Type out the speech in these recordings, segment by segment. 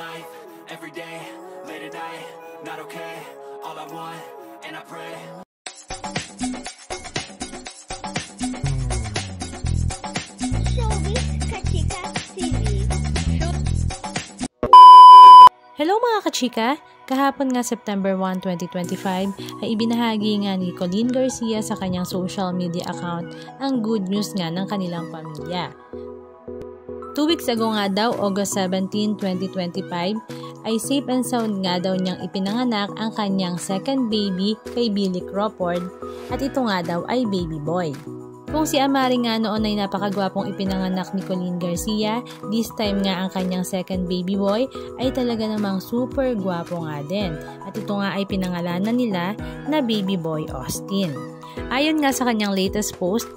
life, every day, late at night, not okay. All I want, and I pray. Hello mga kachika! Kahapon nga September 1, 2025 ay ibinahagi nga ni Colleen Garcia sa kanyang social media account ang good news nga ng kanilang pamilya. 2 weeks ago nga daw, August 17, 2025, ay safe and sound nga daw niyang ipinanganak ang kanyang second baby kay Billy Crawford at ito nga daw ay baby boy. Kung si Amari nga noon ay napakagwapong ipinanganak ni Colleen Garcia, this time nga ang kanyang second baby boy ay talaga namang super gwapo nga din. At ito nga ay pinangalanan nila na baby boy Austin. Ayon nga sa kanyang latest post,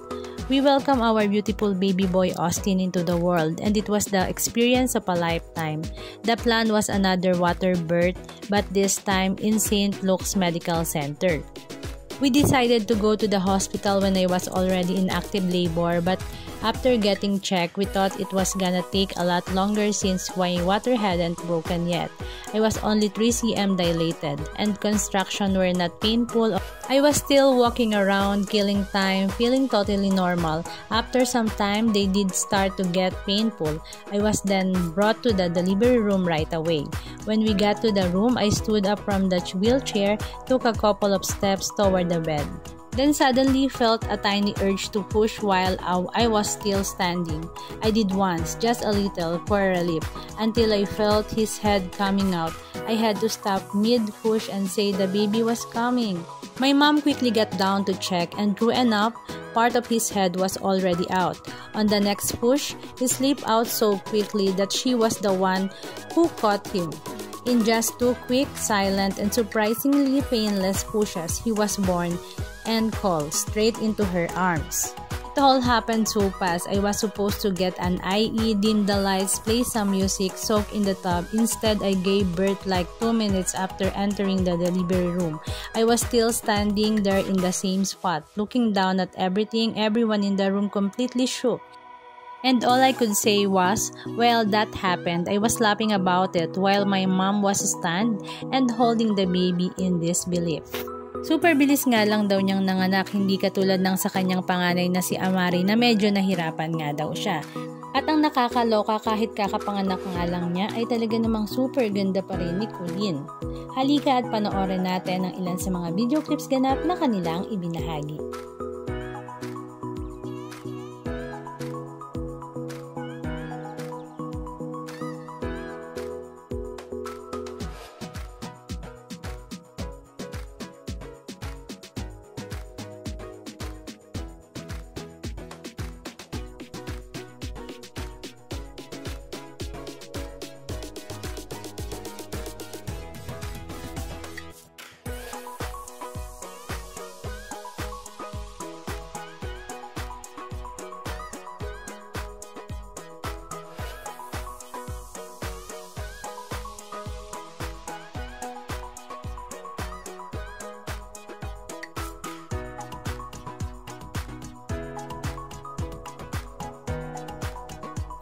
"We welcome our beautiful baby boy Austin into the world and it was the experience of a lifetime. The plan was another water birth but this time in St. Luke's Medical Center. We decided to go to the hospital when I was already in active labor but after getting checked, we thought it was gonna take a lot longer since my water hadn't broken yet. I was only 3 cm dilated and construction were not painful. I was still walking around, killing time, feeling totally normal. After some time, they did start to get painful. I was then brought to the delivery room right away. When we got to the room, I stood up from the wheelchair, took a couple of steps toward the bed. Then suddenly felt a tiny urge to push while I was still standing. I did once, just a little, for relief, until I felt his head coming out. I had to stop mid-push and say the baby was coming. My mom quickly got down to check and true enough, part of his head was already out. On the next push, he slipped out so quickly that she was the one who caught him. In just 2 quick, silent, and surprisingly painless pushes, he was born and called straight into her arms. It all happened so fast. I was supposed to get an IE, dim the lights, play some music, soak in the tub. Instead, I gave birth like 2 minutes after entering the delivery room. I was still standing there in the same spot, looking down at everything. Everyone in the room completely shook. And all I could say was, well, that happened. I was laughing about it while my mom was stunned and holding the baby in disbelief. Super bilis nga lang daw niyang nanganak, hindi katulad ng sa kanyang panganay na si Amari na medyo nahirapan nga daw siya. At ang nakakaloka, kahit kakapanganak nga lang niya ay talaga namang super ganda pa rin ni Colleen. Halika at panoorin natin ang ilan sa mga video clips ganap na kanilang ibinahagi.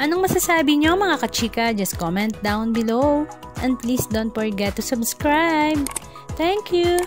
Anong masasabi nyo mga kachika? Just comment down below. And please don't forget to subscribe. Thank you!